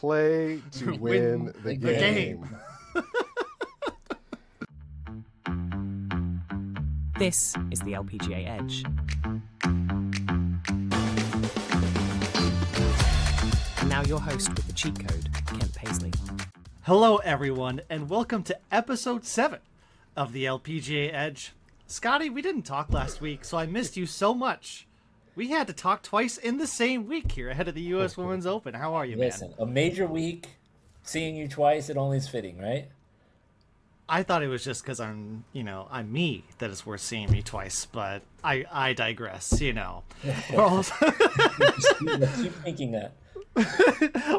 play to win the game. This is the LPGA Edge. And now your host with the cheat code, Kent Paisley. Hello, everyone, and welcome to episode 7 of the LPGA Edge. Scottie, we didn't talk last week, so I missed you so much. We had to talk twice in the same week here ahead of the U.S. Women's Open. How are you, man? Listen, a major week, seeing you twice, it only is fitting, right? I thought it was just because I'm me that it's worth seeing me twice, but I digress, We're also... Let's keep thinking that.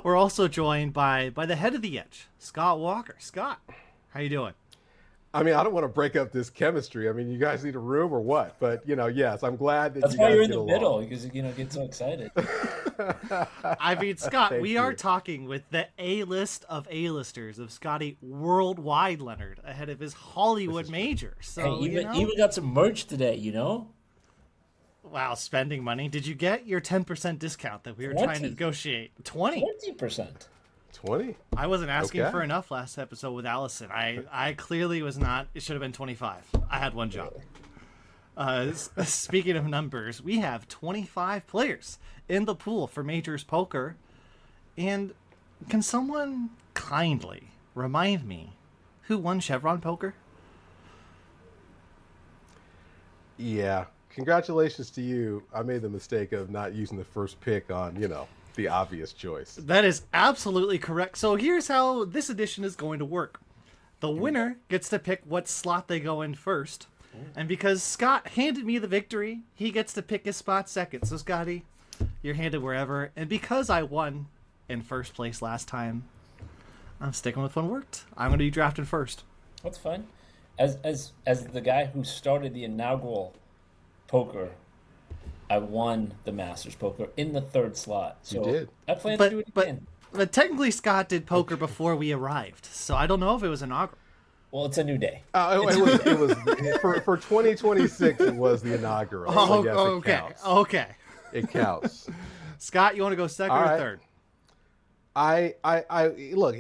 We're also joined by the head of the Edge, Scott Walker. Scott, how you doing? I mean, I don't want to break up this chemistry. I mean, you guys need a room or what? But, yes, I'm glad that That's you why guys you're in get the along. middle, because, get so excited. I mean, Scott, Thank we are you. talking with the A-list of A-listers of Scottie Worldwide Leonard ahead of his Hollywood major. So, Hey, even got some merch today, Wow, spending money. Did you get your 10% discount that we were trying to 20. negotiate? 20? 20%. 20? I wasn't asking Okay. for enough last episode with Allison. I clearly was not. It should have been 25. I had one job. Speaking of numbers, we have 25 players in the pool for Majors Poker. And can someone kindly remind me who won Chevron Poker? Yeah. Congratulations to you. I made the mistake of not using the first pick on, the obvious choice. That is absolutely correct. So here's how this edition is going to work. The winner gets to pick what slot they go in first. And because Scott handed me the victory, he gets to pick his spot second. So Scottie, you're handed wherever. And because I won in first place last time, I'm sticking with what worked. I'm going to be drafted first. That's fine. As the guy who started the inaugural poker, I won the Masters Poker in the third slot. So You did. I plan to do it again. But technically Scott did poker before we arrived. So I don't know if it was inaugural. Well, it's a new day. It was for 2026. It was the inaugural. So yes, okay. It counts. Okay. It counts. Scott, you want to go second All or right. third? I look.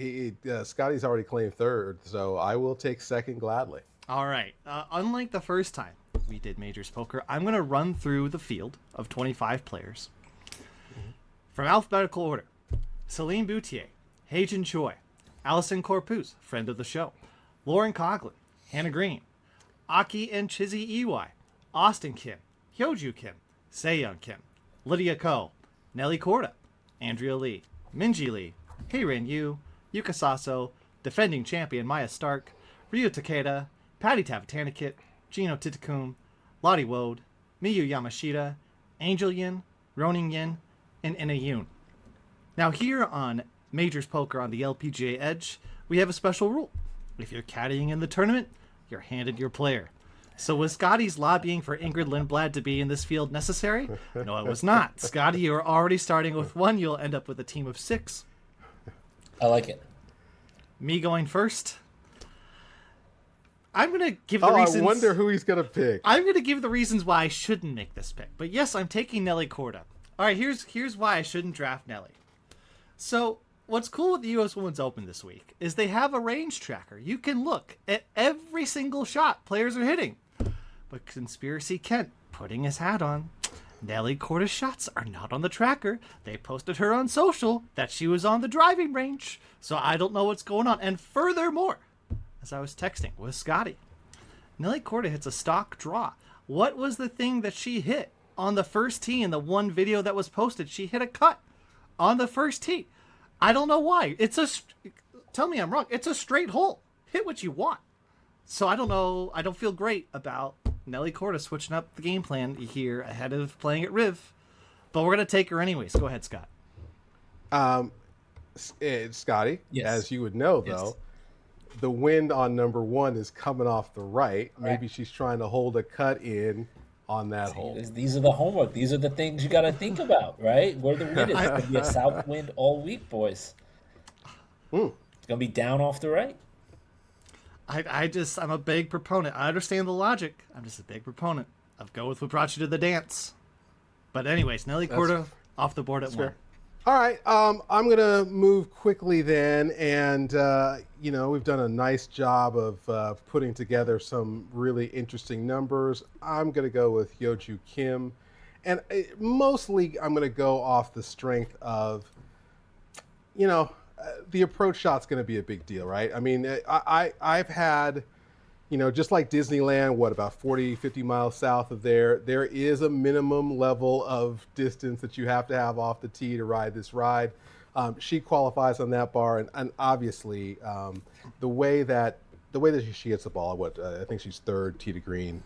Scotty's already claimed third, so I will take second gladly. All right. Unlike the first time we did Majors Poker, I'm going to run through the field of 25 players. From alphabetical order: Celine Boutier, Heijin Choi, Allison Corpuz, friend of the show, Lauren Coughlin, Hannah Green, Aki and Chizzy Ey, Austin Kim, Hyoju Kim, Seyoung Kim, Lydia Ko, Nelly Korda, Andrea Lee, Minji Lee, Heiran Yu, Yuka Sasso, defending champion Maya Stark, Ryu Takeda, Patty Tavatanikit, Gino Titakum, Lottie Wode, Miyu Yamashita, Angel Yin, Ronin Yin, and Ina Yoon. Now here on Majors Poker on the LPGA Edge, we have a special rule. If you're caddying in the tournament, you're handed your player. So was Scottie's lobbying for Ingrid Lindblad to be in this field necessary? No, it was not. Scottie, you're already starting with 1. You'll end up with a team of 6. I like it. Me going first. I'm going to give the reasons. I wonder who he's gonna pick. I'm going to give the reasons why I shouldn't make this pick. But yes, I'm taking Nelly Korda. All right, here's why I shouldn't draft Nelly. So what's cool with the U.S. Women's Open this week is they have a range tracker. You can look at every single shot players are hitting. But Conspiracy Kent putting his hat on. Nelly Korda's shots are not on the tracker. They posted her on social that she was on the driving range. So I don't know what's going on. And furthermore, as I was texting with Scottie, Nelly Korda hits a stock draw. What was the thing that she hit on the first tee in the one video that was posted? She hit a cut on the first tee. I don't know why. Tell me I'm wrong. It's a straight hole. Hit what you want. So I don't know. I don't feel great about Nelly Korda switching up the game plan here ahead of playing at Riv. But we're going to take her anyways. Go ahead, Scott. Scotty, Yes. as you would know, though, the wind on number 1 is coming off the right. Maybe she's trying to hold a cut in on that hole. These are the homework. These are the things you got to think about, right? Where the wind is. It's going to be a south wind all week, boys. It's going to be down off the right. I'm a big proponent. I understand the logic. I'm just a big proponent of go with what brought you to the dance. But anyways, Nelly Korda off the board at 1. All right, I'm gonna move quickly then, and we've done a nice job of putting together some really interesting numbers. I'm gonna go with Yeoju Kim, and mostly I'm gonna go off the strength of, the approach shot's gonna be a big deal, right? I mean, I've had. Just like Disneyland, about 40, 50 miles south of there is a minimum level of distance that you have to have off the tee to ride this ride. She qualifies on that bar, and obviously the way that she hits the ball, I think she's third tee to green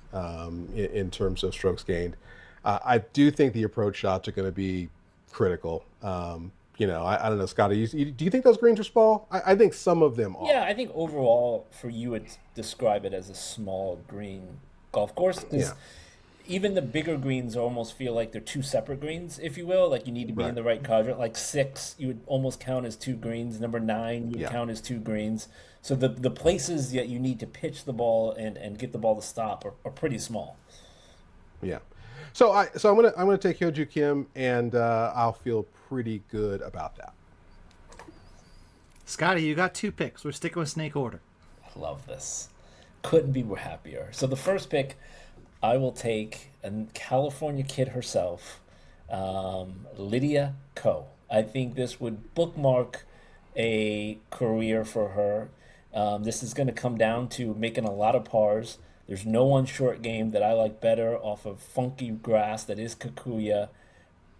in terms of strokes gained. I do think the approach shots are going to be critical. I don't know, Scottie. Do you think those greens are small? I think some of them are. Yeah, I think overall, for you, would describe it as a small green golf course. Yeah. Even the bigger greens almost feel like they're two separate greens, if you will. Like you need to be in the right quadrant. Like 6, you would almost count as 2 greens. Number 9, you would count as 2 greens. So the places that you need to pitch the ball and get the ball to stop are pretty small. Yeah. So I'm gonna take Yeoju Kim, and I'll feel pretty good about that. Scottie, you got 2 picks. We're sticking with snake order. I love this. Couldn't be more happier. So the first pick, I will take a California kid herself, Lydia Ko. I think this would bookmark a career for her. This is going to come down to making a lot of pars. There's no one short game that I like better off of funky grass that is Kikuyu.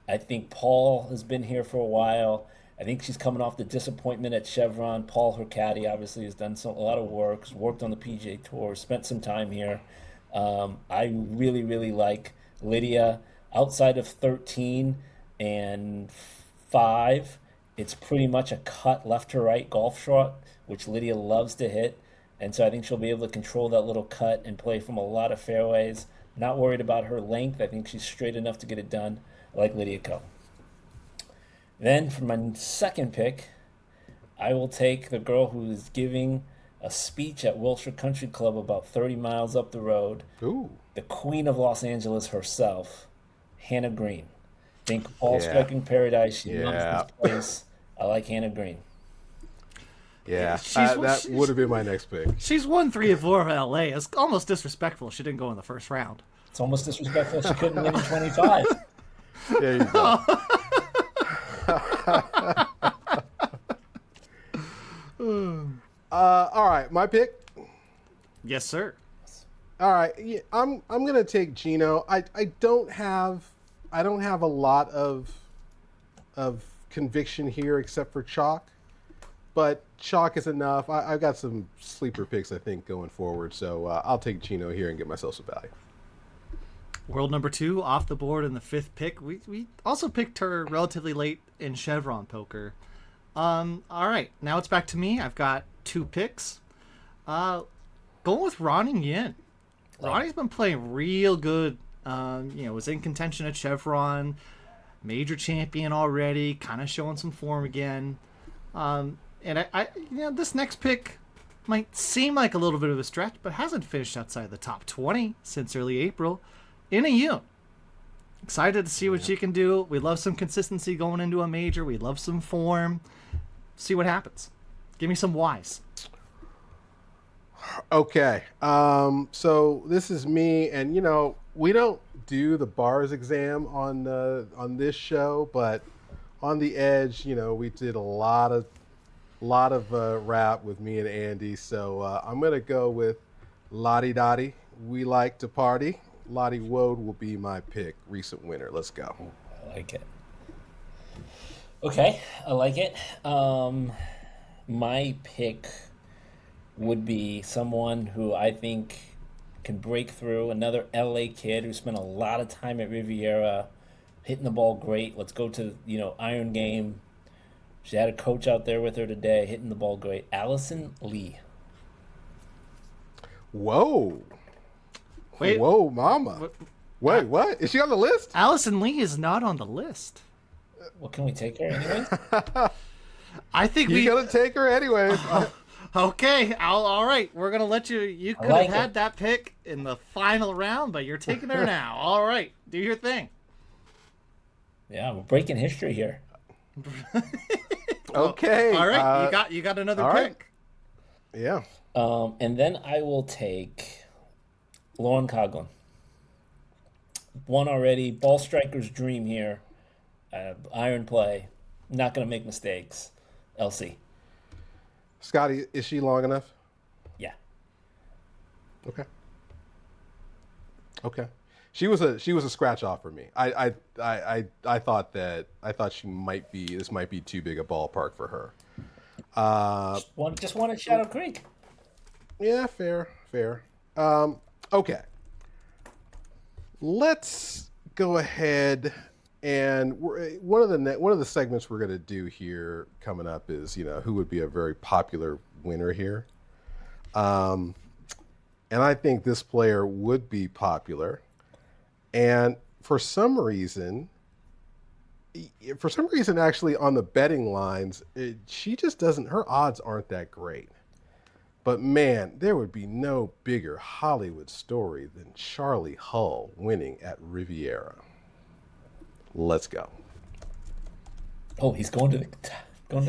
I think Paul has been here for a while. I think she's coming off the disappointment at Chevron. Paul, her caddy, obviously has done a lot of work, has worked on the PGA Tour, spent some time here. I really, really like Lydia. Outside of 13 and 5, it's pretty much a cut left to right golf shot, which Lydia loves to hit. And so I think she'll be able to control that little cut and play from a lot of fairways. Not worried about her length. I think she's straight enough to get it done. I like Lydia Ko. Then for my second pick, I will take the girl who is giving a speech at Wilshire Country Club about 30 miles up the road. Ooh. The queen of Los Angeles herself, Hannah Green. Think ball striking paradise. She loves this place. I like Hannah Green. Yeah, that would have been my next pick. She's won 3 of 4 of LA. It's almost disrespectful she didn't go in the first round. It's almost disrespectful she couldn't win in 25. There you go. All right, my pick. Yes, sir. All right, yeah, I'm gonna take Gino. I don't have a lot of conviction here except for chalk, but chalk is enough. I've got some sleeper picks I think going forward, so I'll take Gino here and get myself some value. World number 2 off the board in the 5th pick. We also picked her relatively late in Chevron Poker. All right, now it's back to me. I've got 2 picks. Going with Ronnie Yin. Ronnie's been playing real good. Was in contention at Chevron, major champion already, kind of showing some form again. And I this next pick might seem like a little bit of a stretch, but hasn't finished outside the top 20 since early April. In a Yoon. Excited to see what she can do. We love some consistency going into a major. We love some form. See what happens. Give me some Wies. Okay. So this is me, and we don't do the bars exam on this show, but on the edge, we did a lot of rap with me and Andy. So I'm gonna go with Lottie Dottie. We like to party. Lottie Woad will be my pick. Recent winner. Let's go. I like it. Okay, I like it. My pick would be someone who I think can break through. Another LA kid who spent a lot of time at Riviera, hitting the ball great. Let's go to iron game. She had a coach out there with her today, hitting the ball great. Allison Lee. Whoa. Wait. Whoa, mama. Wait, what? Is she on the list? Allison Lee is not on the list. Well, can we take her anyway? I think You're going to take her anyways. Okay, all right. We're going to let you. You could have had that pick in the final round, but you're taking her now. All right. Do your thing. Yeah, we're breaking history here. Okay. All right, you got another all pick. right. Yeah. And then I will take Lauren Coughlin. One already. Ball striker's dream here. Iron play. Not going to make mistakes. LC. Scottie, is she long enough? Yeah. Okay. Okay. She was a scratch off for me. I thought she might be, this might be too big a ballpark for her. Just one at Shadow Creek. Yeah, fair. Okay. Let's go ahead and one of the segments we're going to do here coming up is, who would be a very popular winner here. And I think this player would be popular. And for some reason, actually on the betting lines, she just doesn't, her odds aren't that great. But man, there would be no bigger Hollywood story than Charley Hull winning at Riviera. Let's go. Oh, he's going to the computer. Going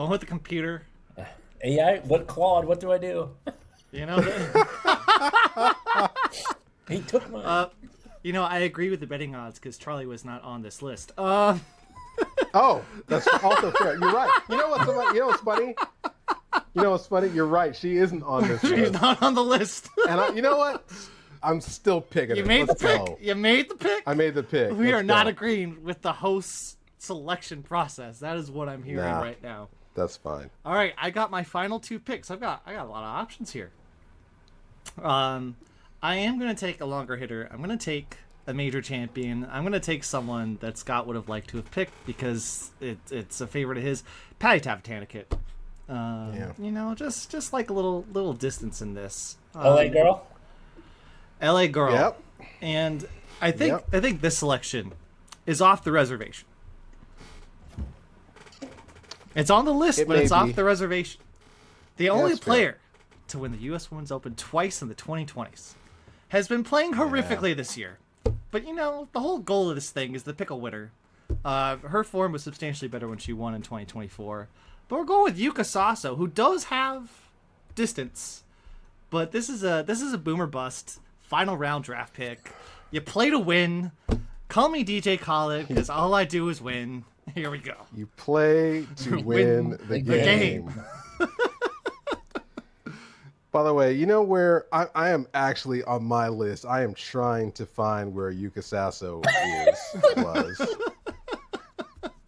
with the computer. AI, Claude, what do I do? He took mine. I agree with the betting odds because Charley was not on this list. Oh, that's also fair. You're right. You know what's funny? You're right. She isn't on this list. She's not on the list. And you know what? I'm still picking You it. made Let's the pick. go. You made the pick. I made the pick. We Let's are not go. agreeing with the host's selection process. That is what I'm hearing Nah. right now. That's fine. All right, I got my final two picks. I got a lot of options here. I am going to take a longer hitter. I'm going to take a major champion. I'm going to take someone that Scott would have liked to have picked because it's a favorite of his. Patty Tavatanakit. Yeah. Just like a little distance in this. LA girl. LA girl. Yep. And I think this selection is off the reservation. It's on the list, but it's off the reservation. The only player to win the U.S. Women's Open twice in the 2020s has been playing horrifically this year. But, the whole goal of this thing is to pick a winner. Her form was substantially better when she won in 2024. But we're going with Yuka Saso, who does have distance. But this is a boomer bust, final round draft pick. You play to win. Call me DJ Khaled, because all I do is win. Here we go. You play to win the game. By the way, where I am actually on my list, I am trying to find where Yuka Saso was.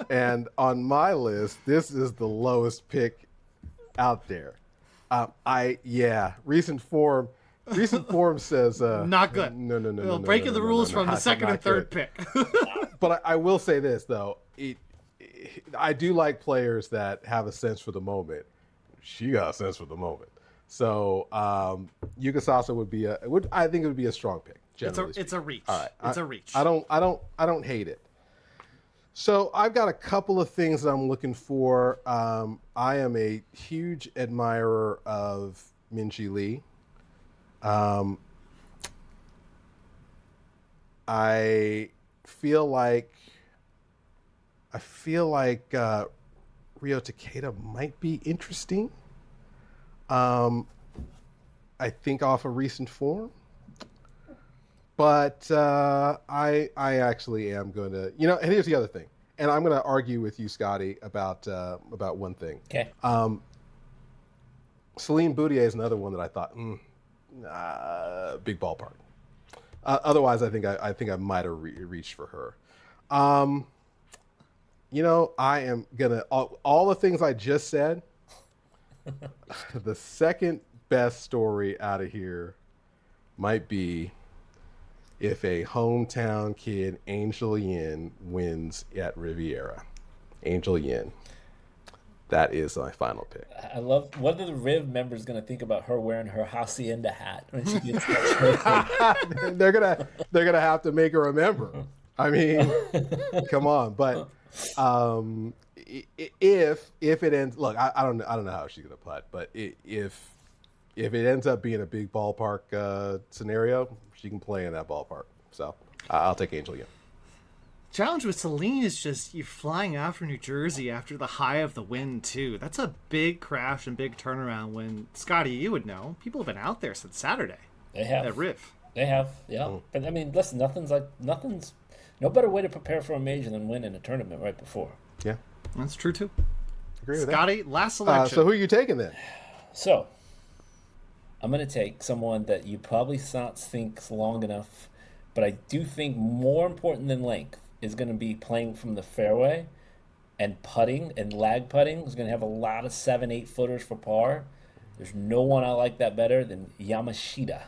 And on my list, this is the lowest pick out there. Recent form says not good. No. Breaking the rules from the second and third pick. But I will say this though, I do like players that have a sense for the moment. She got a sense for the moment. So Yuka Saso I think it would be a strong pick. It's a reach. All right. It's a reach. I don't hate it. So I've got a couple of things that I'm looking for. I am a huge admirer of Minjee Lee. I feel like Rio Takeda might be interesting. I think off a recent form. But I actually am going to, and here's the other thing. And I'm going to argue with you, Scottie, about one thing. Okay. Celine Boutier is another one that I thought, big ballpark. Otherwise, I think I might have reached for her. I am going to, all the things I just said, the second best story out of here might be if a hometown kid, Angel Yin, wins at Riviera. Angel Yin. That is my final pick. I love, what are the Riv members going to think about her wearing her Hacienda hat when she gets that? They're gonna have to make her remember. I mean, come on. But if it ends, look, I don't know how she's gonna putt, but if it ends up being a big ballpark scenario, she can play in that ballpark. So I'll take Angel Yin. challenge with Celine is just you flying out from New Jersey after the high of the wind too. That's a big crash and big turnaround. When Scottie, you would know, people have been out there since Saturday. They have. At Riv. They have, yeah. But I mean, listen, nothing's no better way to prepare for a major than winning a tournament right before. Yeah, that's true too. Agree with Scottie, last selection. So who are you taking then? So I'm going to take someone that you probably not think's long enough, but I do think more important than length is going to be playing from the fairway and putting and lag putting. Is going to have a lot of 7-8 footers for par. There's no one I like that better than Yamashita.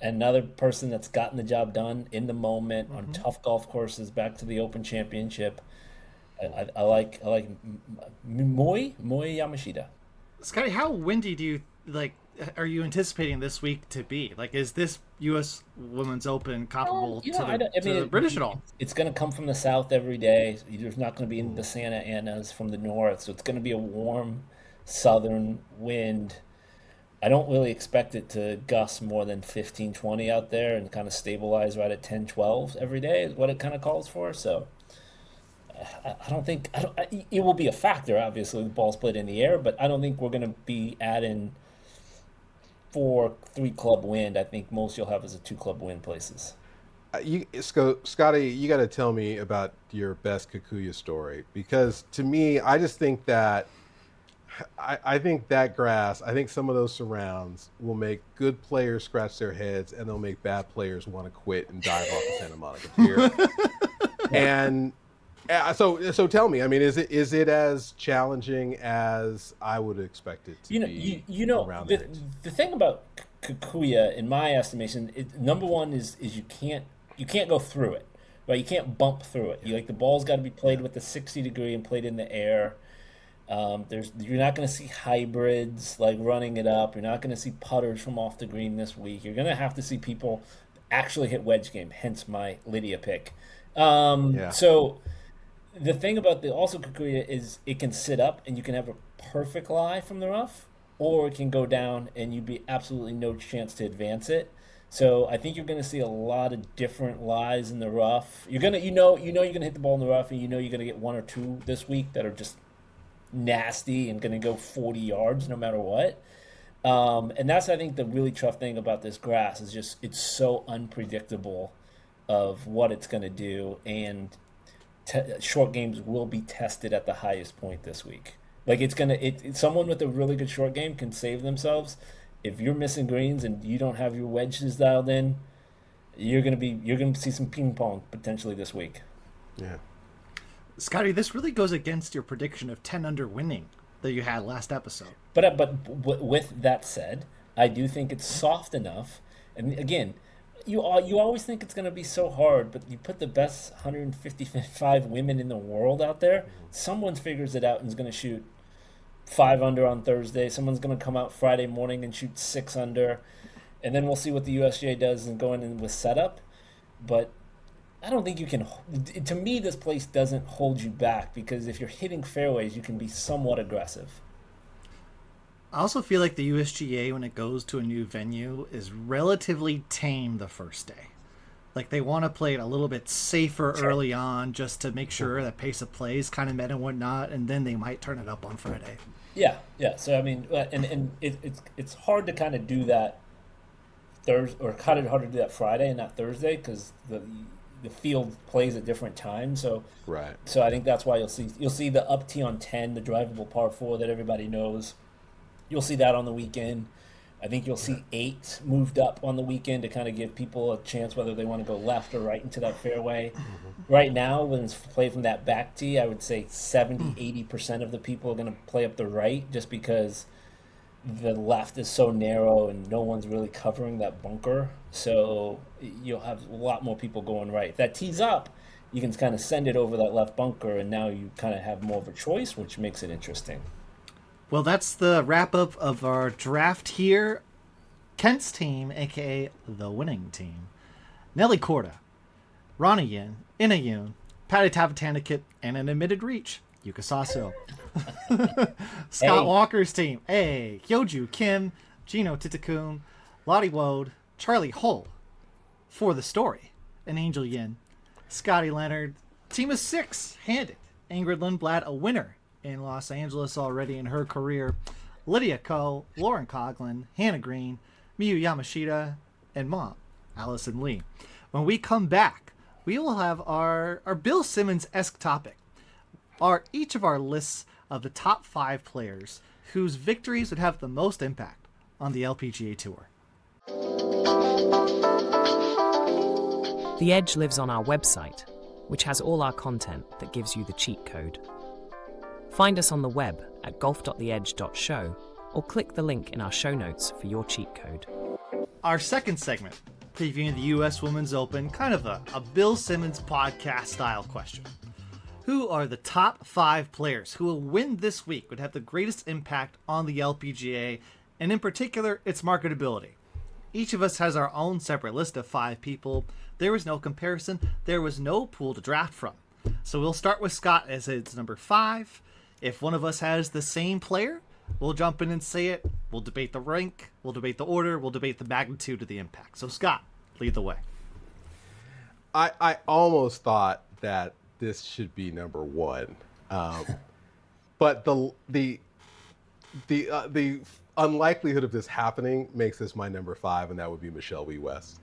Another person that's gotten the job done in the moment on tough golf courses, back to the Open Championship. I like Moi Yamashita. Scottie, how windy do you are you anticipating this week to be? Like, is this U.S. Women's Open comparable to the British at all? It's going to come from the south every day. There's not going to be the Santa Anas from the north, so it's going to be a warm southern wind. I don't really expect it to gust more than 15, 20 out there and kind of stabilize right at 10, 12 every day is what it kind of calls for. So it will be a factor. Obviously, the ball's played in the air, but I don't think we're going to be adding 4 3-club wind. I think most you'll have is a 2-club wind places. Scottie, you got to tell me about your best Kikuyu story, because to me, I just think that I think that grass, I think some of those surrounds will make good players scratch their heads, and they'll make bad players want to quit and dive off the Santa Monica Pier. And so tell me, I mean, is it as challenging as I would expect it to be? Around the thing about Kikuyu, in my estimation, number one is you can't go through it, right? You can't bump through it. The ball's got to be played with the 60 degree and played in the air. You're not going to see hybrids like running it up. You're not going to see putters from off the green this week. You're going to have to see people actually hit wedge game, hence my Lydia pick. So the thing about also Kikuyu is it can sit up and you can have a perfect lie from the rough, or it can go down and you'd be absolutely no chance to advance it. So I think you're going to see a lot of different lies in the rough. You're going to you're going to hit the ball in the rough, and you're going to get 1 or 2 this week that are just nasty and going to go 40 yards no matter what. And that's, I think, the really tough thing about this grass is just it's so unpredictable of what it's going to do, and short games will be tested at the highest point this week. Like someone with a really good short game can save themselves. If you're missing greens and you don't have your wedges dialed in, you're going to see some ping pong potentially this week. Yeah. Scottie, this really goes against your prediction of 10 under winning that you had last episode. But with that said, I do think it's soft enough. And again, you always think it's going to be so hard, but you put the best 155 women in the world out there, someone figures it out and is going to shoot 5 under on Thursday. Someone's going to come out Friday morning and shoot 6 under. And then we'll see what the USGA does and go in with setup. But I don't think you can. To me, this place doesn't hold you back, because if you're hitting fairways, you can be somewhat aggressive. I also feel like the USGA, when it goes to a new venue, is relatively tame the first day. Like, they want to play it a little bit safer early on, just to make sure that pace of play is kind of met and whatnot, and then they might turn it up on Friday. Yeah. So I mean, and it's hard to kind of do that Thursday, or kind of hard to do that Friday and not Thursday, because the field plays at different times. So right. So I think that's why you'll see the up tee on 10, the drivable par 4 that everybody knows. You'll see that on the weekend. I think you'll see 8 moved up on the weekend to kind of give people a chance whether they want to go left or right into that fairway. Right now, when it's played from that back tee, I would say 70-80% of the people are going to play up the right, just because the left is so narrow and no one's really covering that bunker. So you'll have a lot more people going right. If that tees up, you can kind of send it over that left bunker, and now you kind of have more of a choice, which makes it interesting. Well, that's the wrap-up of our draft here. Kent's team, a.k.a. the winning team. Nelly Korda, Ronnie Yin, Ina Yoon, Patty Tavatanakit, and an admitted reach, Yuka Sasso. Scott Walker's team, Hyoju Kim, Gino Titakun, Lottie Wode, Charley Hull, For the story, an Angel Yin, Scottie Leonard, team of 6, handed Ingrid Lundblad a winner in Los Angeles already in her career. Lydia Ko, Lauren Coughlin, Hannah Green, Miyu Yamashita, and mom, Allison Lee. When we come back, we will have our Bill Simmons-esque topic. Each of our lists of the top 5 players whose victories would have the most impact on the LPGA Tour. The Edge lives on our website, which has all our content that gives you the cheat code. Find us on the web at golf.theedge.show or click the link in our show notes for your cheat code. Our second segment, previewing the U.S. Women's Open, kind of a Bill Simmons podcast style question. Who are the top 5 players who will win this week, would have the greatest impact on the LPGA, and in particular, its marketability? Each of us has our own separate list of 5 people. There was no comparison. There was no pool to draft from. So we'll start with Scott as it's number 5. If one of us has the same player, we'll jump in and say it. We'll debate the rank. We'll debate the order. We'll debate the magnitude of the impact. So Scott, lead the way. I almost thought that this should be number 1, but the unlikelihood of this happening makes this my number 5, and that would be Michelle Wie West.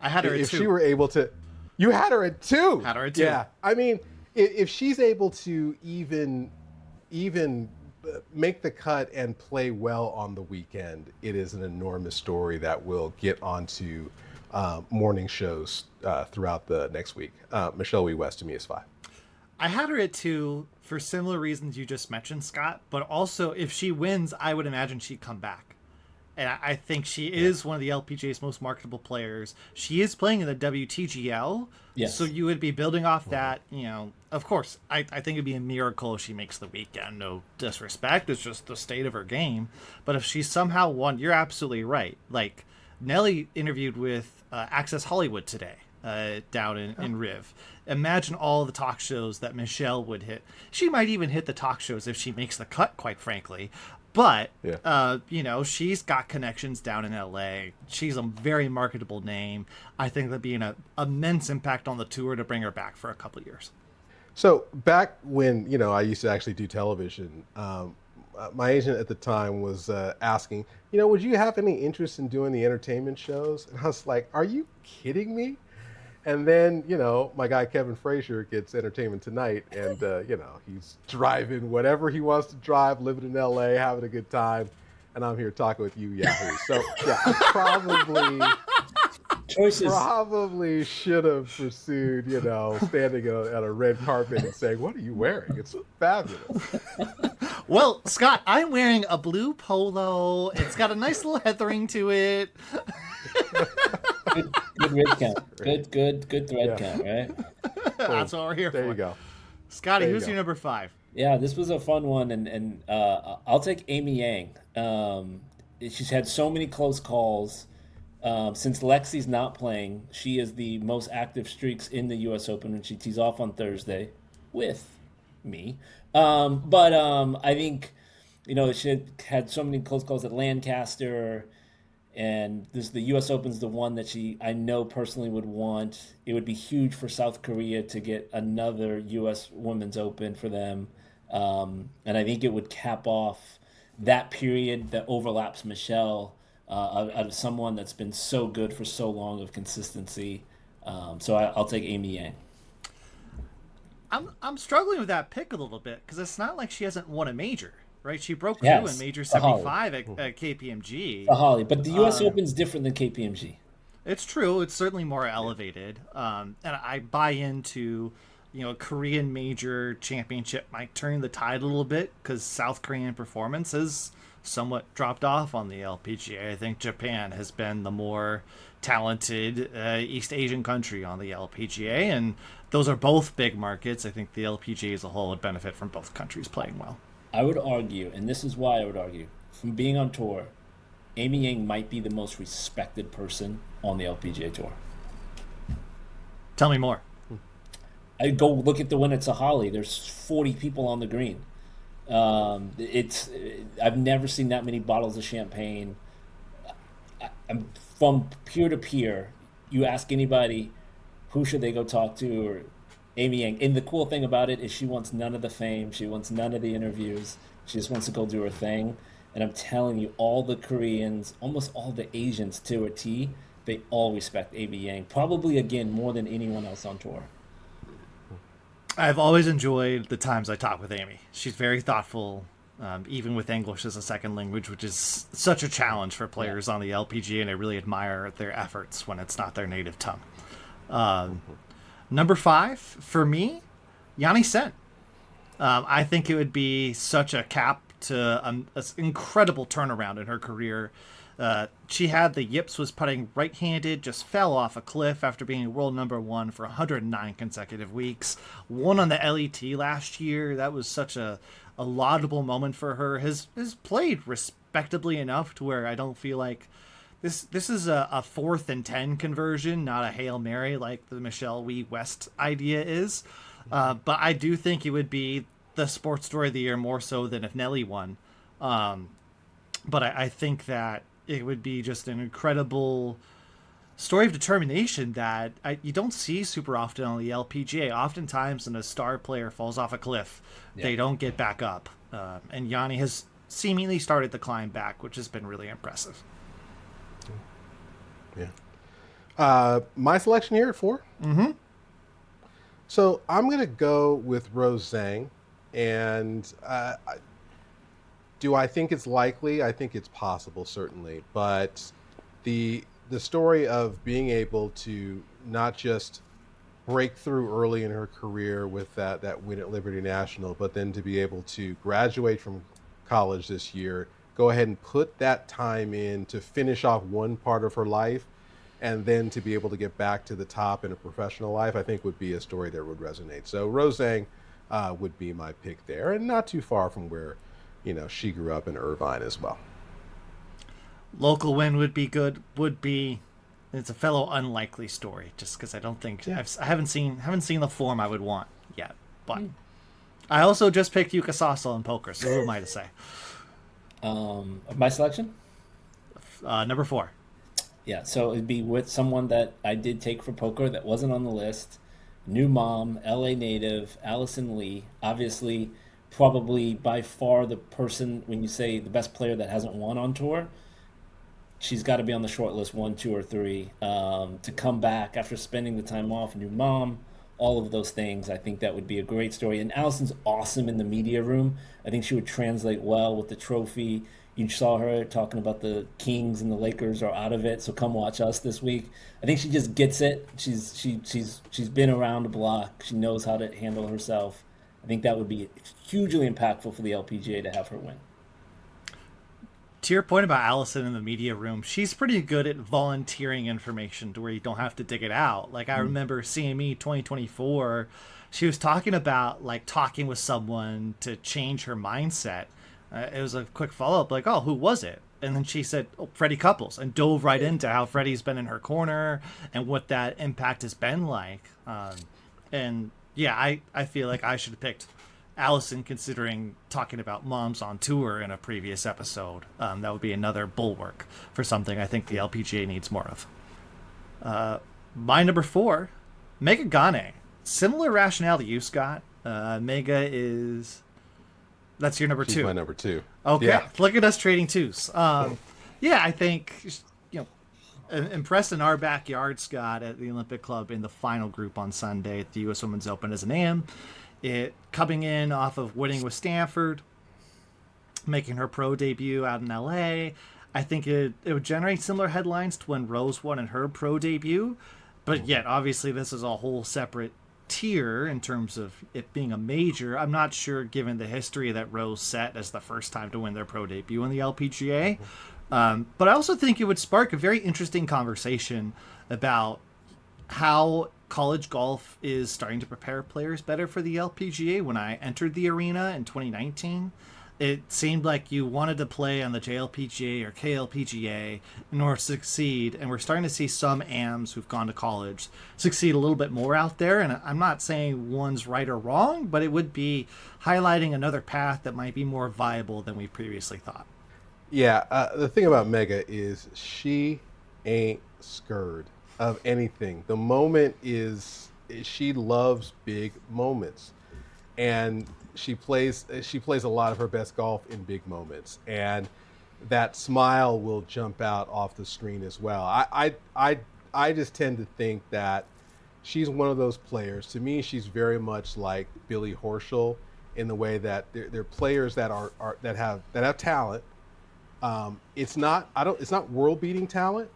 I had her at 2. If she were able to, you had her at 2. Had her at 2. Yeah, I mean, if she's able to even make the cut and play well on the weekend, it is an enormous story that will get onto morning shows throughout the next week. Michelle Wie West to me is 5. I had her at 2 for similar reasons you just mentioned, Scott, but also if she wins, I would imagine she'd come back. And I think she is one of the LPGA's most marketable players. She is playing in the WTGL, Yes. so you would be building off that. Of course, I think it'd be a miracle if she makes the weekend. No disrespect, it's just the state of her game. But if she somehow won, you're absolutely right. Like, Nelly interviewed with Access Hollywood today down in Riv. Imagine all the talk shows that Michelle would hit. She might even hit the talk shows if she makes the cut, quite frankly. But, she's got connections down in L.A. She's a very marketable name. I think that'd be an immense impact on the tour to bring her back for a couple of years. So back when, I used to actually do television, my agent at the time was asking, would you have any interest in doing the entertainment shows? And I was like, are you kidding me? And then, my guy Kevin Frazier gets Entertainment Tonight, and, he's driving whatever he wants to drive, living in L.A., having a good time, and I'm here talking with you, Yahoo. So, yeah, I probably should have pursued, standing at a red carpet and saying, what are you wearing? It's fabulous. Well, Scott, I'm wearing a blue polo. It's got a nice little heathering to it. Good red count. Good thread count, right? That's what we're here for. There you go. Scotty, There you who's go. your number 5? Yeah, this was a fun one, and I'll take Amy Yang. She's had so many close calls. Since Lexi's not playing, she is the most active streaks in the U.S. Open, and she tees off on Thursday with me. But I think, she had so many close calls at Lancaster, and the U.S. Open's the one that I know personally would want. It would be huge for South Korea to get another U.S. Women's Open for them. And I think it would cap off that period that overlaps Michelle out of someone that's been so good for so long of consistency. So I'll take Amy Yang. I'm struggling with that pick a little bit because it's not like she hasn't won a major, right? She broke through Yes, in Major the Holly. 75 at KPMG. The Holly, but the U.S. Open's different than KPMG. It's true. It's certainly more elevated. And I buy into, a Korean major championship might turn the tide a little bit because South Korean performance has somewhat dropped off on the LPGA. I think Japan has been the more talented East Asian country on the LPGA, and those are both big markets. I think the LPGA as a whole would benefit from both countries playing well. I would argue, and this is why I would argue, from being on tour, Amy Yang might be the most respected person on the LPGA Tour. Tell me more. I go look at the win at Sahali. There's 40 people on the green. I've never seen that many bottles of champagne. I'm from peer to peer. you ask anybody who should they go talk to, or Amy Yang. And the cool thing about it is she wants none of the fame. She wants none of the interviews. She just wants to go do her thing. And I'm telling you, all the Koreans, almost all the Asians to a T, they all respect Amy Yang. Probably, again, more than anyone else on tour. I've always enjoyed the times I talk with Amy. She's very thoughtful, even with English as a second language, which is such a challenge for players on the LPGA, and I really admire their efforts when it's not their native tongue. Number 5, for me, Yanni Sen. I think it would be such a cap to an incredible turnaround in her career. She had the yips, was putting right-handed, just fell off a cliff after being world number 1 for 109 consecutive weeks. Won on the LET last year. That was such a laudable moment for her. Has played respectably enough to where I don't feel like this is a 4th and 10 conversion, not a Hail Mary like the Michelle Wie West idea is. But I do think it would be the sports story of the year more so than if Nelly won. But I think that it would be just an incredible story of determination that you don't see super often on the LPGA. Oftentimes when a star player falls off a cliff, they don't get back up. And Yanni has seemingly started the climb back, which has been really impressive. Yeah. My selection here at 4? Mm-hmm. So I'm going to go with Rose Zhang. And do I think it's likely? I think it's possible, certainly. But the story of being able to not just break through early in her career with that win at Liberty National, but then to be able to graduate from college this year, go ahead and put that time in to finish off one part of her life, and then to be able to get back to the top in a professional life, I think would be a story that would resonate. So Rose Zhang would be my pick there, and not too far from where she grew up in Irvine as well. Local win would be good. It's a fellow unlikely story, just because I don't think I haven't seen the form I would want yet. But I also just picked Yuka Saso in poker, so who am I to say? My selection? Number 4. Yeah, so it'd be with someone that I did take for poker that wasn't on the list. New mom, LA native, Allison Lee. Obviously, probably by far the person, when you say the best player that hasn't won on tour, she's got to be on the short list 1, 2, or 3. To come back after spending the time off, new mom, all of those things, I think that would be a great story. And Allison's awesome in the media room. I think she would translate well with the trophy. You saw her talking about the Kings and the Lakers are out of it, so come watch us this week. I think she just gets it. She's been around the block. She knows how to handle herself. I think that would be hugely impactful for the LPGA to have her win. To your point about Allison in the media room, she's pretty good at volunteering information to where you don't have to dig it out. Like I remember CME 2024, she was talking about like talking with someone to change her mindset. It was a quick follow-up, like, oh, who was it? And then she said, oh, Freddie Couples, and dove right into how Freddie's been in her corner and what that impact has been like. And yeah, I feel like I should have picked Allison, considering talking about moms on tour in a previous episode. That would be another bulwark for something I think the LPGA needs more of. My number 4, Mega Gane. Similar rationale to you, Scott. Mega is... That's your number 2. She's my number 2. Okay, yeah. Look at us trading 2s. Yeah, I think impressed in our backyard, Scott, at the Olympic Club in the final group on Sunday at the U.S. Women's Open as an AM. It coming in off of winning with Stanford, making her pro debut out in L.A. I think it would generate similar headlines to when Rose won in her pro debut, but yet obviously this is a whole separate tier in terms of it being a major. I'm not sure, given the history that Rose set as the first time to win their pro debut in the LPGA. But I also think it would spark a very interesting conversation about how college golf is starting to prepare players better for the LPGA. When I entered the arena in 2019, it seemed like you wanted to play on the JLPGA or KLPGA in order to succeed. And we're starting to see some AMs who've gone to college succeed a little bit more out there. And I'm not saying one's right or wrong, but it would be highlighting another path that might be more viable than we previously thought. Yeah, the thing about Mega is she ain't scared. of anything. The moment is she loves big moments, and she plays a lot of her best golf in big moments, and that smile will jump out off the screen as well. I just tend to think that she's one of those players. To me, she's very much like Billy Horschel in the way that they're players that that have talent. It's not world beating talent,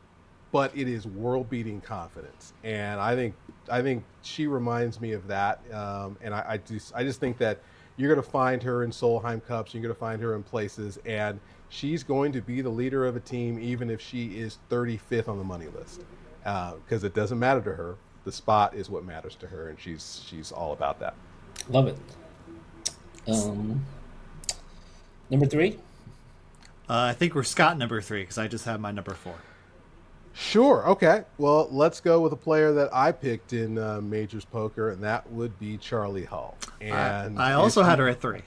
but it is world beating confidence, and I think she reminds me of that. And I just think that you're going to find her in Solheim Cups, you're going to find her in places, and she's going to be the leader of a team, even if she is 35th on the money list, because it doesn't matter to her. The spot is what matters to her, and she's all about that. Love it. Number 3? I think we're Scott number 3 because I just have my number 4. Sure. Okay. Well, let's go with a player that I picked in Majors Poker, and that would be Charley Hull. And I also had her at 3.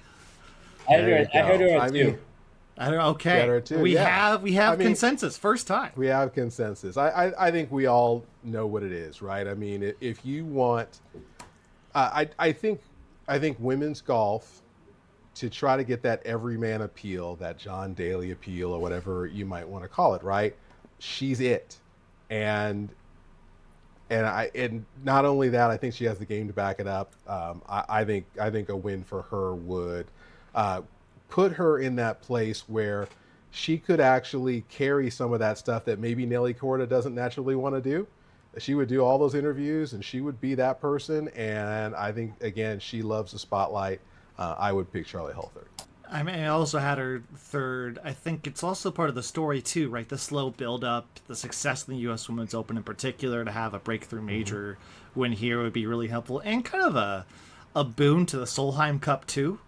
I heard her at 2. Okay. We have consensus. First time. We have consensus. I think we all know what it is, right? I mean, if you want, I think women's golf, to try to get that everyman appeal, that John Daly appeal, or whatever you might want to call it, right? She's it. And not only that, I think she has the game to back it up. I think a win for her would put her in that place where she could actually carry some of that stuff that maybe Nelly Korda doesn't naturally want to do. She would do all those interviews, and she would be that person. And I think, again, she loves the spotlight. I would pick Charley Hull 3rd. I mean, I also had her 3rd. I think it's also part of the story too, right? The slow build-up, the success in the U.S. Women's Open in particular. To have a breakthrough major win here would be really helpful, and kind of a boon to the Solheim Cup too.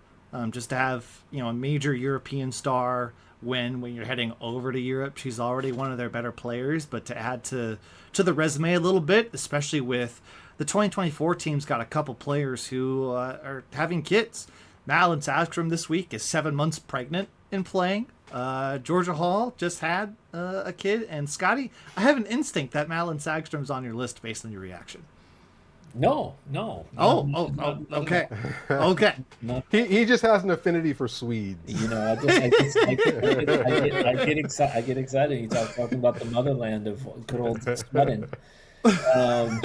Just to have a major European star win when you're heading over to Europe. She's already one of their better players, but to add to the resume a little bit, especially with the 2024 team's got a couple players who are having kids. Madeline Sagstrom this week is 7 months pregnant and playing. Georgia Hall just had a kid. And Scottie, I have an instinct that Madeline Sagstrom's on your list based on your reaction. No. Okay. Okay. He just has an affinity for Swedes. I get excited. You talking about the motherland of good old Sweden.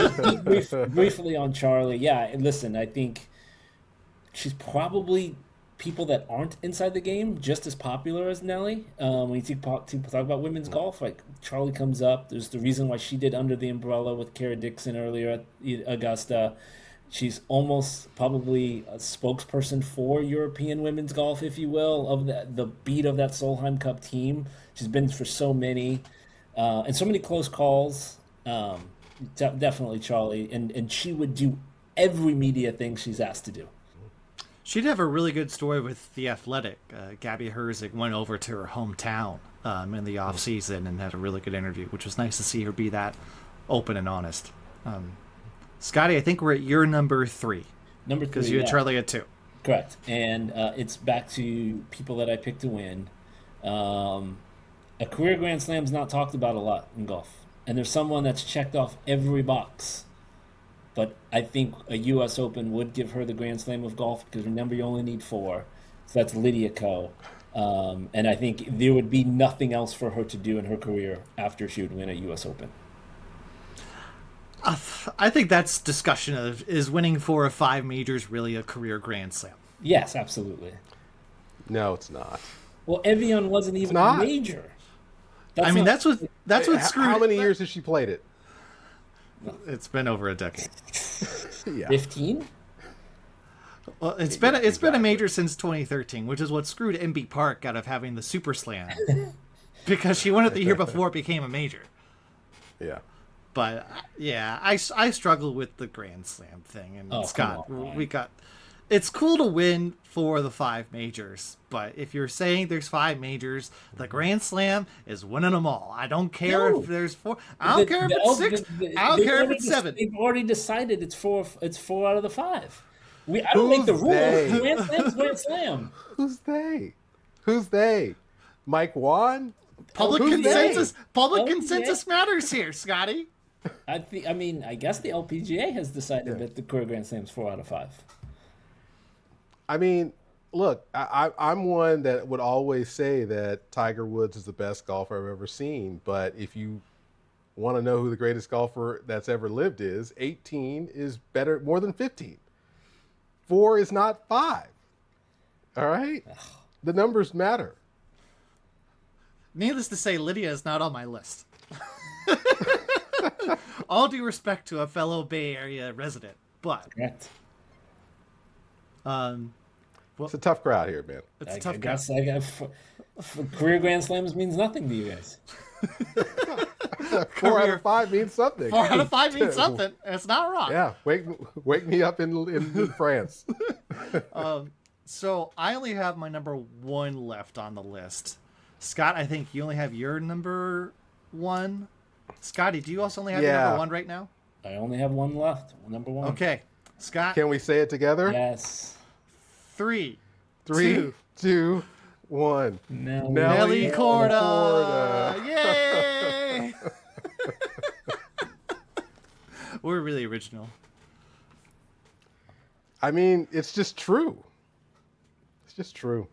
Just briefly on Charley. Yeah, listen, I think she's probably people that aren't inside the game just as popular as Nelly. When you talk about women's golf, like Charley comes up. There's the reason why she did Under the Umbrella with Kara Dixon earlier at Augusta. She's almost probably a spokesperson for European women's golf, if you will, of the beat of that Solheim Cup team. She's been for so many and so many close calls. Definitely Charley, and she would do every media thing she's asked to do. She'd have a really good story with The Athletic. Gabby Herzig went over to her hometown in the off season and had a really good interview, which was nice to see her be that open and honest. Scottie, I think we're at your number 3. Number 3, because you had Charley at 2. Correct, and it's back to people that I picked to win. A career Grand Slam's not talked about a lot in golf. And there's someone that's checked off every box. But I think a U.S. Open would give her the Grand Slam of golf because remember, you only need 4. So that's Lydia Ko. And I think there would be nothing else for her to do in her career after she would win a U.S. Open. I think that's discussion of, is winning 4 or 5 majors really a career Grand Slam? Yes, absolutely. No, it's not. Well, Evian wasn't even a major. That's what screwed. How many years has she played it? It's been over a decade. Yeah. 15? Well, it's been a major since 2013, which is what screwed MB Park out of having the Super Slam because she won it the year before it became a major. Yeah. But yeah, I struggle with the Grand Slam thing, and Scott, it's cool to win for the 5 majors, but if you're saying there's 5 majors, the Grand Slam is winning them all. I don't care if there's 4. I don't care if it's 6. I don't care if it's 7. They've already decided it's 4. It's 4 out of the 5. I don't make the rules. Grand Slam's Grand Slam. Who's they? Mike Wan? Public consensus. Public consensus matters here, Scottie. I guess the LPGA has decided Yeah. that the career Grand Slam's 4 out of 5. I mean, look, I'm one that would always say that Tiger Woods is the best golfer I've ever seen. But if you want to know who the greatest golfer that's ever lived is, 18 is better, more than 15. 4 is not 5. All right? The numbers matter. Needless to say, Lydia is not on my list. All due respect to a fellow Bay Area resident, but Correct. It's a tough crowd here, man. it's a I tough guess guess. career Grand Slams means nothing to you guys. 4 out of 5 means something. 4 out of 5 means something. It's not wrong. Yeah, wake me up in France. So I only have my number 1 left on the list. Scott, I think you only have your number 1. Scotty, do you also only have your number 1 right now? I only have one left. Number 1. Okay. Scott, Can we say it together? Yes. 3, 3, 2, 2, 1. Nelly. Nelly Korda. Korda. Yay! We're really original. I mean, it's just true. It's just true.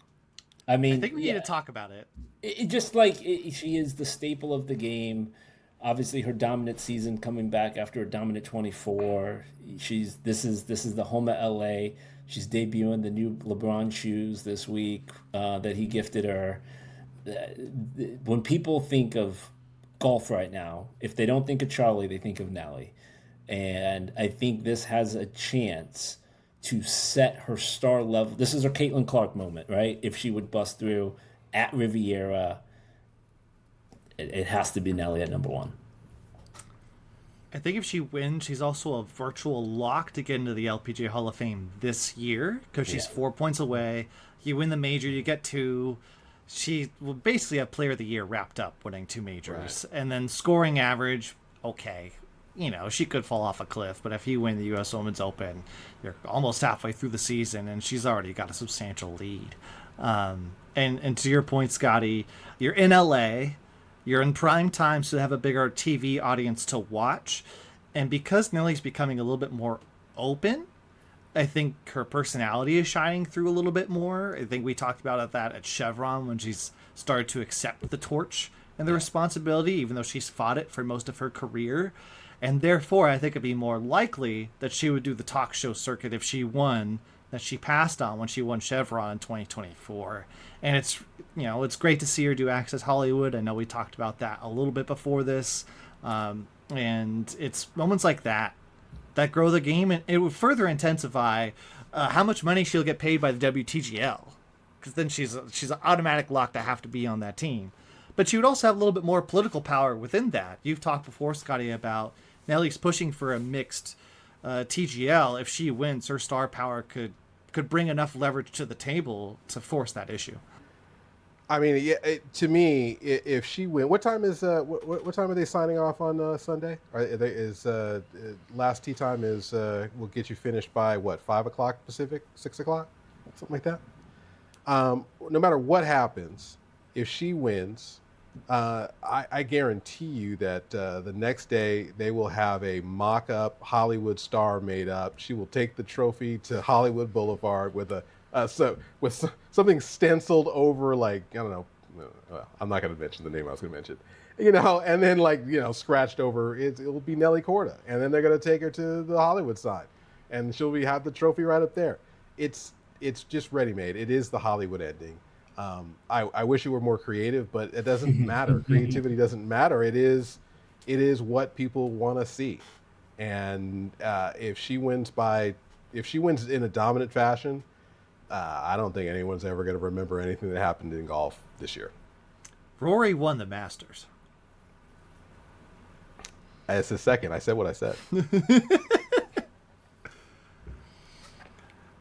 I mean, I think we need to talk about it. It just she is the staple of the game. Obviously, her dominant season coming back after a dominant 24. This is the home of LA. She's debuting the new LeBron shoes this week that he gifted her. When people think of golf right now, if they don't think of Charley, they think of Nelly. And I think this has a chance to set her star level. This is her Caitlin Clark moment, right? If she would bust through at Riviera, it has to be Nelly at number 1. I think if she wins, she's also a virtual lock to get into the LPGA Hall of Fame this year because she's 4 points away. You win the major, you get 2. She will basically have Player of the Year wrapped up winning 2 majors. Right. And then scoring average, okay. She could fall off a cliff, but if you win the U.S. Women's Open, you're almost halfway through the season, and she's already got a substantial lead. And to your point, Scotty, you're in L.A., you're in prime time, so you have a bigger TV audience to watch. And because Nelly's becoming a little bit more open, I think her personality is shining through a little bit more. I think we talked about that at Chevron when she's started to accept the torch and the responsibility, even though she's fought it for most of her career. And therefore, I think it'd be more likely that she would do the talk show circuit if she won that she passed on when she won Chevron in 2024. And it's great to see her do Access Hollywood. I know we talked about that a little bit before this. And it's moments like that grow the game, and it would further intensify how much money she'll get paid by the WTGL. Because then she's an automatic lock to have to be on that team. But she would also have a little bit more political power within that. You've talked before, Scotty, about Nelly's pushing for a mixed TGL. If she wins, her star power could bring enough leverage to the table to force that issue. I mean, to me, if she wins, what time is what time are they signing off on Sunday? Last tee time is will get you finished by what, 5 o'clock Pacific, 6 o'clock, something like that. No matter what happens, if she wins, I guarantee you that the next day they will have a mock-up Hollywood star made up. She will take the trophy to Hollywood Boulevard with something stenciled over, like, I don't know. Well, I'm not going to mention the name I was going to mention. And then scratched over. It will be Nelly Korda, and then they're going to take her to the Hollywood side, and she'll have the trophy right up there. It's just ready-made. It is the Hollywood ending. I wish it were more creative, but it doesn't matter. Creativity doesn't matter. It is what people want to see. And if she wins in a dominant fashion, I don't think anyone's ever going to remember anything that happened in golf this year. Rory won the Masters. It's his second. I said what I said.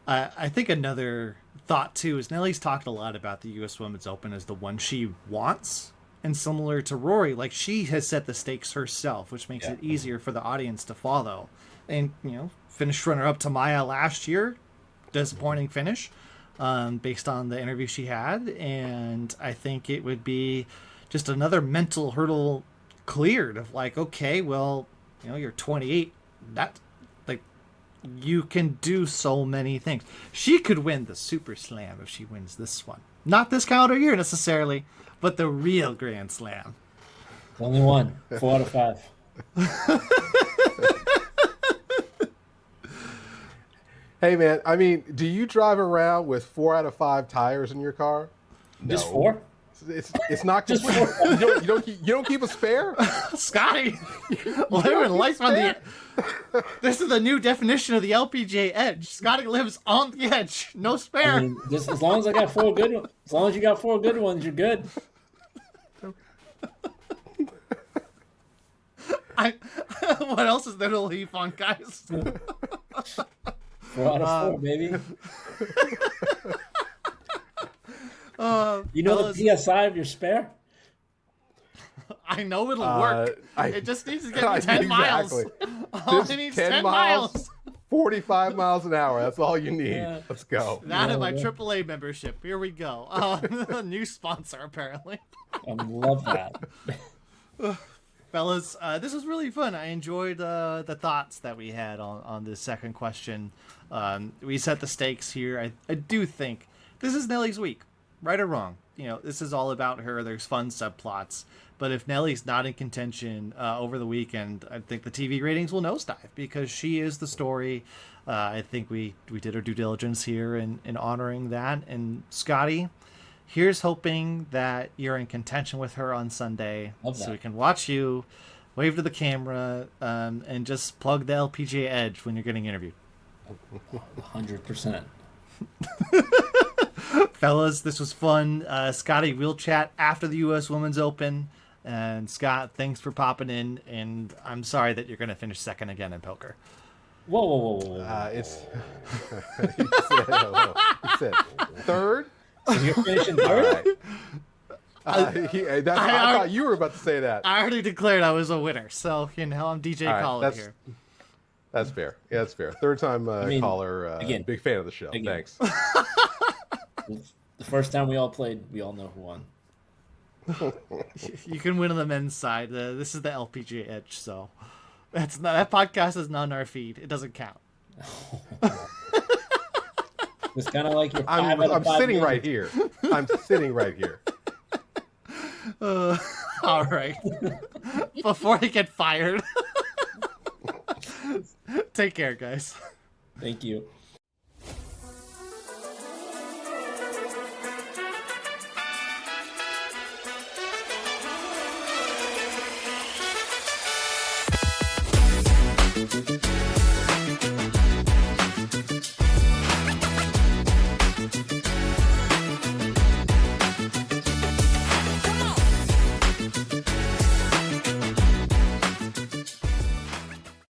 I think another thought too is Nelly's talked a lot about the U.S. Women's Open as the one she wants, and similar to Rory, like, she has set the stakes herself, which makes it easier for the audience to follow. And finished runner-up to Maya last year, disappointing finish, based on the interview she had, and I think it would be just another mental hurdle cleared of, like, okay, well, you're 28. That, like, you can do so many things. She could win the Super Slam if she wins this one. Not this calendar year necessarily, but the real Grand Slam. Only one. 4 out of 5. Hey man, I mean, do you drive around with 4 out of 5 tires in your car? No. Just 4? It's not just you don't keep a spare? Scottie, living life on the. This is the new definition of the LPGA edge. Scottie lives on the edge, no spare. I mean, just as long as I got 4 good ones, as long as you got 4 good ones, you're good. What else is there to leave on, guys? 4 out of 4, baby. You know the PSI of your spare? I know it'll work. It just needs to get me 10 miles. All it needs 10 miles. 45 miles an hour. That's all you need. Yeah. Let's go. That and my AAA membership. Here we go. A new sponsor, apparently. I love that. Fellas, this was really fun. I enjoyed the thoughts that we had on this second question. We set the stakes here. I do think this is Nelly's week, right or wrong. This is all about her. There's fun subplots. But if Nelly's not in contention over the weekend, I think the TV ratings will nosedive because she is the story. I think we did our due diligence here in honoring that. And Scottie, here's hoping that you're in contention with her on Sunday so we can watch you wave to the camera and just plug the LPGA edge when you're getting interviewed. 100%. Fellas, this was fun. Scottie, we'll chat after the U.S. Women's Open. And Scott, thanks for popping in. And I'm sorry that you're going to finish second again in poker. Whoa. It's he said third. So you're finishing third? I thought you were about to say that. I already declared I was a winner. So, I'm DJ Caller here. That's fair. Yeah, that's fair. Third time caller. again, big fan of the show. again. Thanks. The first time we all played, we all know who won. You can win on the men's side. This is the LPGA edge, so that podcast is not on our feed. It doesn't count. It's kind of like your I'm sitting right here. I'm sitting right here. All right. Before I get fired. Take care, guys. Thank you.